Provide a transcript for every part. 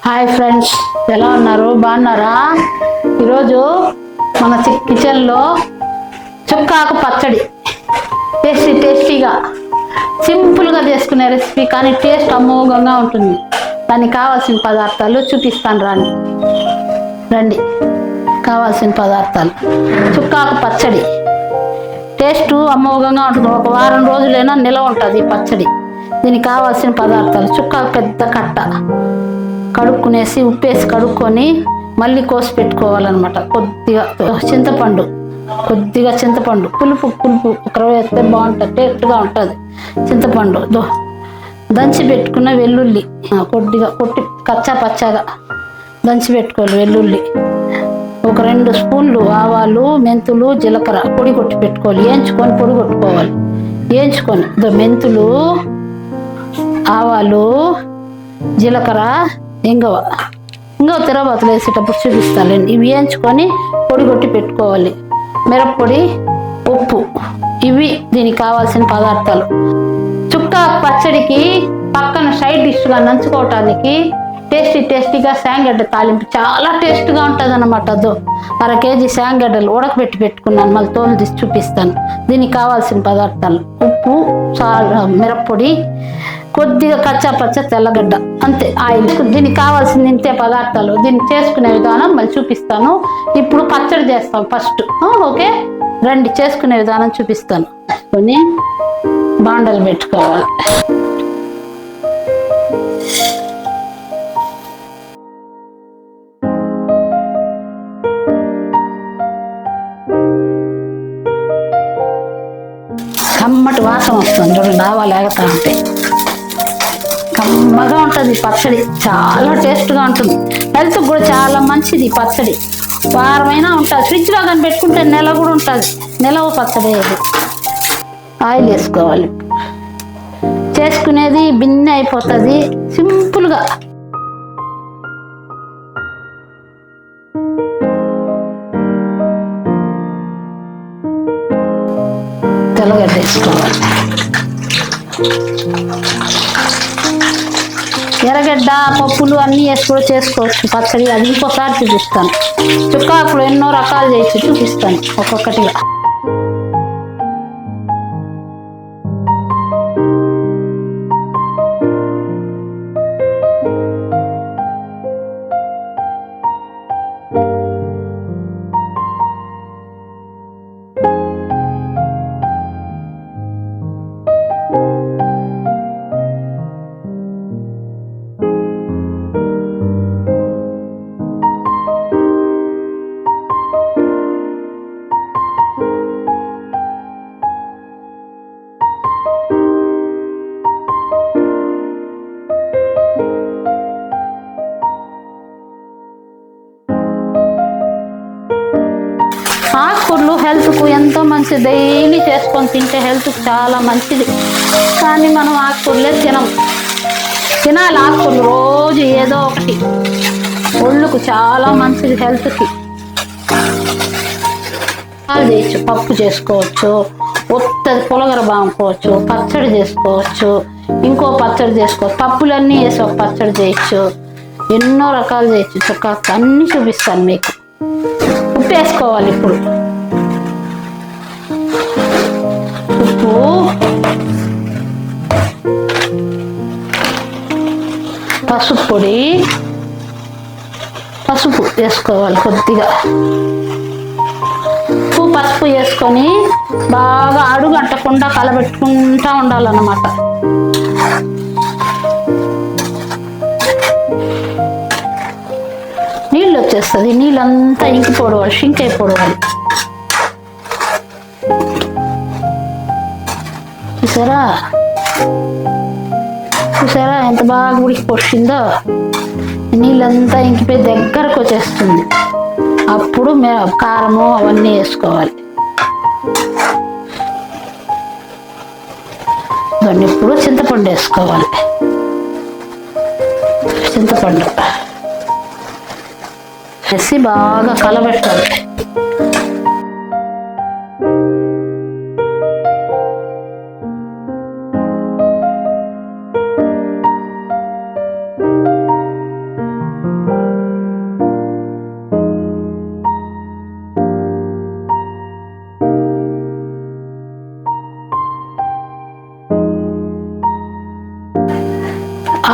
Hi friends, ఎలా ఉన్నారు? బాగున్నారా? ఈరోజు మన కిచెన్లో చుక్కాకు పచ్చడి టేస్టీగా సింపుల్గా చేసుకునే రెసిపీ, కానీ టేస్ట్ అమోఘంగా ఉంటుంది. దానికి కావాల్సిన పదార్థాలు చూపిస్తాను రండి. కావాల్సిన పదార్థాలు: చుక్కాకు పచ్చడి టేస్ట్ అమోఘంగా ఉంటుంది. ఒక వారం రోజులైనా నిలవ ఉంటుంది ఈ పచ్చడి. దీనికి కావాల్సిన పదార్థాలు: చుక్కాకు పెద్ద కట్ట కడుక్కునేసి ఉప్పేసి కడుక్కొని మళ్ళీ కోసి పెట్టుకోవాలన్నమాట. కొద్దిగా చింతపండు పులుపు ఒకరు వేస్తే బాగుంటుంది, టేస్ట్గా ఉంటుంది. చింతపండు, దంచి పెట్టుకున్న వెల్లుల్లి కొద్దిగా కొట్టి కచ్చా పచ్చాగా దంచి పెట్టుకోవాలి. వెల్లుల్లి ఒక 2 స్పూన్లు ఆవాలు, మెంతులు, జీలకర్ర పొడి కొట్టి పెట్టుకోవాలి. వేయించుకొని పొడి కొట్టుకోవాలి. వేయించుకొని మెంతులు, ఆవాలు, జీలకర్ర, ఇంగవ తిరగబాతులు వేసేటప్పుడు చూపిస్తానండి. ఇవి వేయించుకొని పొడి కొట్టి పెట్టుకోవాలి. మిరప్పొడి, ఉప్పు, ఇవి దీనికి కావాల్సిన పదార్థాలు. చుక్కా పచ్చడికి పక్కన సైడ్ డిష్గా నంచుకోవటానికి టేస్టీగా శాంగడ్డ తాలింపు చాలా టేస్ట్గా ఉంటుంది అన్నమాట. 1/2 కేజీ శాంగడ్డలు ఉడకబెట్టి పెట్టుకున్నాను, మళ్ళీ తోలు తీసి చూపిస్తాను. దీనికి కావాల్సిన పదార్థాలు: ఉప్పు, మిరప్పొడి, కొద్దిగా కచ్చా పచ్చ తెల్లగడ్డ, అంతే. ఆయిల్. దీనికి కావాల్సిన ఇంతే పదార్థాలు. దీన్ని చేసుకునే విధానం మళ్ళీ చూపిస్తాను. ఇప్పుడు పచ్చడి చేస్తాం ఫస్ట్. ఓకే రండి, చేసుకునే విధానం చూపిస్తాను. కొన్ని బాండలు పెట్టుకోవాలి. కమ్మటి వాసన వస్తుంది చూడండి, ఆవాలు ఎగతా ఉంటే కమ్మగా ఉంటుంది పచ్చడి. చాలా టేస్ట్గా ఉంటుంది. హెల్త్ కూడా చాలా మంచిది పచ్చడి. వారమైనా ఉంటుంది. ఫ్రిడ్జ్లో కానీ పెట్టుకుంటే నెల కూడా ఉంటుంది. నిలవ పచ్చడి. ఆయిల్ వేసుకోవాలి. చేసుకునేది బిన్నె అయిపోతుంది సింపుల్గా. తెల్లగడ్డ వేసుకోవాలి. ఎర్రగడ్డ, పప్పులు అన్నీ వేసి కూడా చేసుకోవచ్చు పచ్చడి. అది ఇంకోసారి చూపిస్తాను. చుక్కాకులు ఎన్నో రకాలు చేసి చూపిస్తాను ఒక్కొక్కటిగా. ఆకుకూరలు హెల్త్కు ఎంతో మంచిది. డైలీ చేసుకొని తింటే హెల్త్కు చాలా మంచిది. కానీ మనం ఆకుకూరలే తినాలి. ఆకుకూరలు రోజు ఏదో ఒకటి. ఒళ్ళుకు చాలా మంచిది, హెల్త్కి. చేయొచ్చు, పప్పు చేసుకోవచ్చు, ఉత్తది పులగర బాగుకోవచ్చు, పచ్చడి చేసుకోవచ్చు, ఇంకో పచ్చడి చేసుకోవచ్చు. పప్పులన్నీ వేసి ఒక పచ్చడి చేయొచ్చు. ఎన్నో రకాలు చేయొచ్చు. చుక్కాకు అన్నీ చూపిస్తాను మీకు. ఉప్పు వేసుకోవాలి. ఇప్పుడు ఉప్పు, పసుపు వేసుకోవాలి. కొద్దిగా పసుపు వేసుకొని బాగా అడుగంటకుండా కలబెట్టుకుంటా ఉండాలన్నమాట. నీళ్ళు వచ్చేస్తుంది. నీళ్ళంతా ఇంకిపోవాలి, షింక్ అయిపోవాలి. చూసారా ఎంత బాగా ఉడికిపోతుందో. నీళ్ళంతా ఇంకిపోయి దగ్గరకు వచ్చేస్తుంది. అప్పుడు కారము అవన్నీ వేసుకోవాలి. దాన్ని ఇప్పుడు చింతపండు వేసుకోవాలి. చింతపండు వేసి బాగా కలబెట్టాలి.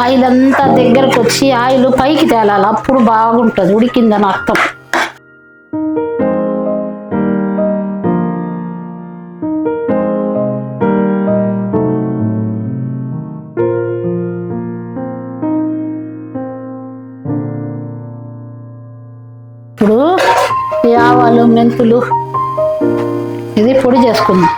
ఆయిల్ అంతా దగ్గరకు వచ్చి ఆయిల్ పైకి తేలాలి, అప్పుడు బాగుంటుంది, ఉడికిందని అర్థం. ఇప్పుడు ఈ ఆవాలు మెంతులు ఇది పొడి చేసుకుందాం.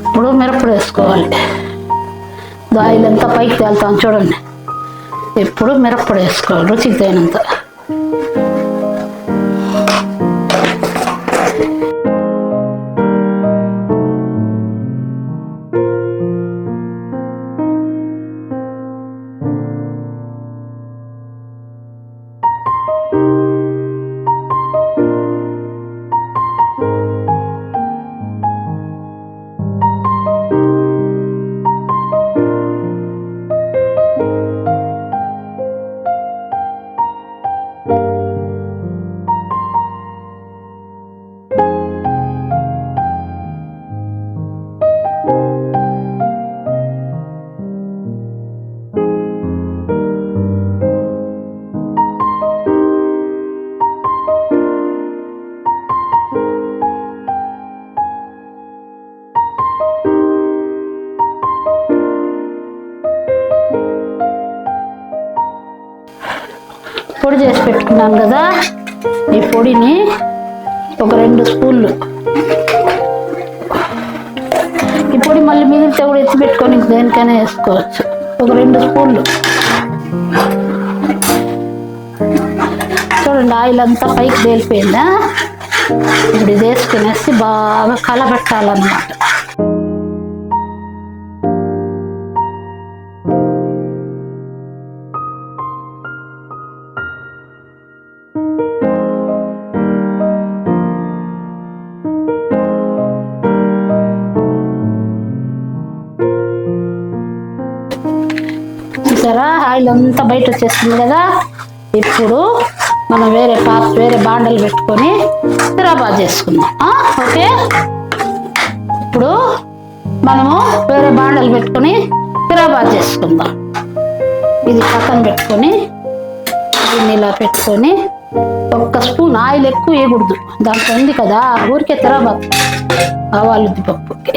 ఇప్పుడు మిరప్పొడి వేసుకోవాలి. ఆయిల్ అంతా పైకి తేలుతాం చూడండి. ఇప్పుడు మిరప్పొడి వేసుకోవాలి రుచికి తగినంత. పొడి చేసి పెట్టుకున్నాను కదా, ఈ పొడిని ఒక 2 స్పూన్లు, ఈ పొడి మళ్ళీ మిగిలితే కూడా ఎత్తి పెట్టుకొని దేనికైనా వేసుకోవచ్చు. ఒక 2 స్పూన్లు చూడండి. ఆయిల్ అంతా పైకి తేలిపోయిందా? ఇప్పుడు ఇది వేసుకునేసి బాగా కలబెట్టాలన్నమాట. చూసారా, ఆయిల్ అంతా బయట వచ్చేస్తుంది కదా. ఇప్పుడు మనం వేరే బాండలు పెట్టుకొని తిరాబాత్ చేసుకుందాం. ఓకే, ఇప్పుడు మనము వేరే బాండలు పెట్టుకొని తిరాబాత్ చేసుకుందాం. ఇది పక్కన పెట్టుకొని దీన్ని ఇలా పెట్టుకొని 1 స్పూన్ ఆయిల్ ఎక్కువ వేయకూడదు, దాంట్లో ఉంది కదా, ఊరికే తిరాబాత్ ఆవాలు ఉద్దిపప్పుకి.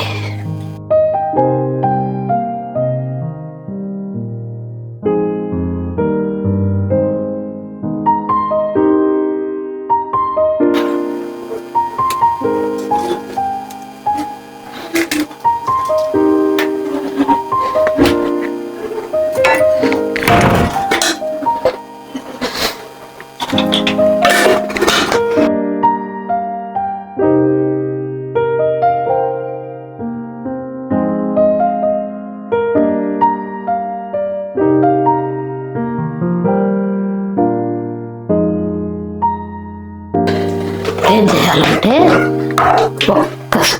ఏం చేయాలంటే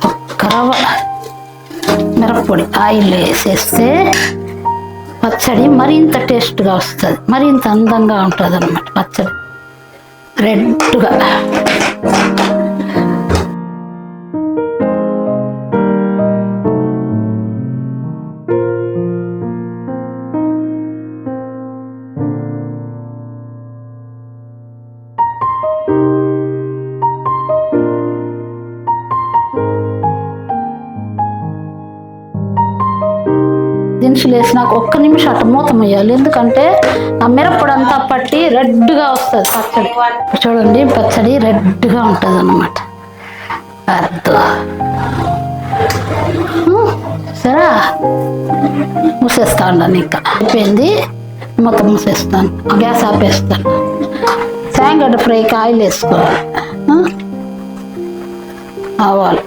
ఒక్క రవ్వ మిరప్పొడి ఆయిల్ వేసేస్తే పచ్చడి మరింత టేస్ట్గా వస్తుంది, మరింత అందంగా ఉంటుంది అన్నమాట. పచ్చడి రెడ్గా దినుసులు వేసినాక ఒక్క నిమిషం అట్ట మూత వేయాలి. ఎందుకంటే ఆ మిరప్పొడి అంతా పట్టి రెడ్గా వస్తుంది పచ్చడి. చూడండి పచ్చడి రెడ్గా ఉంటుంది అన్నమాట. సరే మూసేస్తా ఉండాను. ఇంకా అయిపోయింది, మొత్తం మూసేస్తాను. గ్యాస్ ఆపేస్తాను. శాంగడ్డ ఫ్రైకి ఆయిల్ వేసుకోవాలి. ఆవాలు,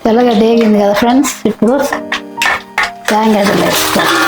తెల్లగడ్డ వేగింది కదా ఫ్రెండ్స్. ఇప్పుడు శాంగడ్డలు వేసుకోవాలి.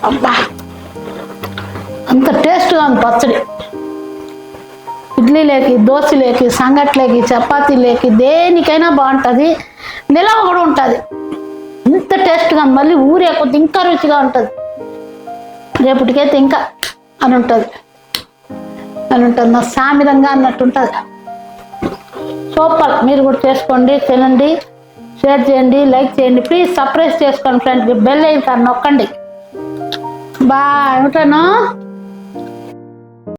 అబ్బా అంత టేస్ట్గా ఉంది పచ్చడి. ఇడ్లీలోకి, దోశలోకి, సంగట్లోకి, చపాతీలోకి, దేనికైనా బాగుంటుంది. నిలవ కూడా ఉంటుంది. ఇంత టేస్ట్గా మళ్ళీ ఊరే కొద్ది ఇంకా రుచిగా ఉంటుంది. రేపటికైతే ఇంకా అని ఉంటుంది నా సామిరంగా అన్నట్టు ఉంటుంది. సూపర్. మీరు కూడా చేసుకోండి, తినండి, షేర్ చేయండి, లైక్ చేయండి. ప్లీజ్ సబ్స్క్రైబ్ చేసుకోండి ఫ్రెండ్స్. బెల్ ఐకాన్ నొక్కండి. బాయ్, ఉంటాను.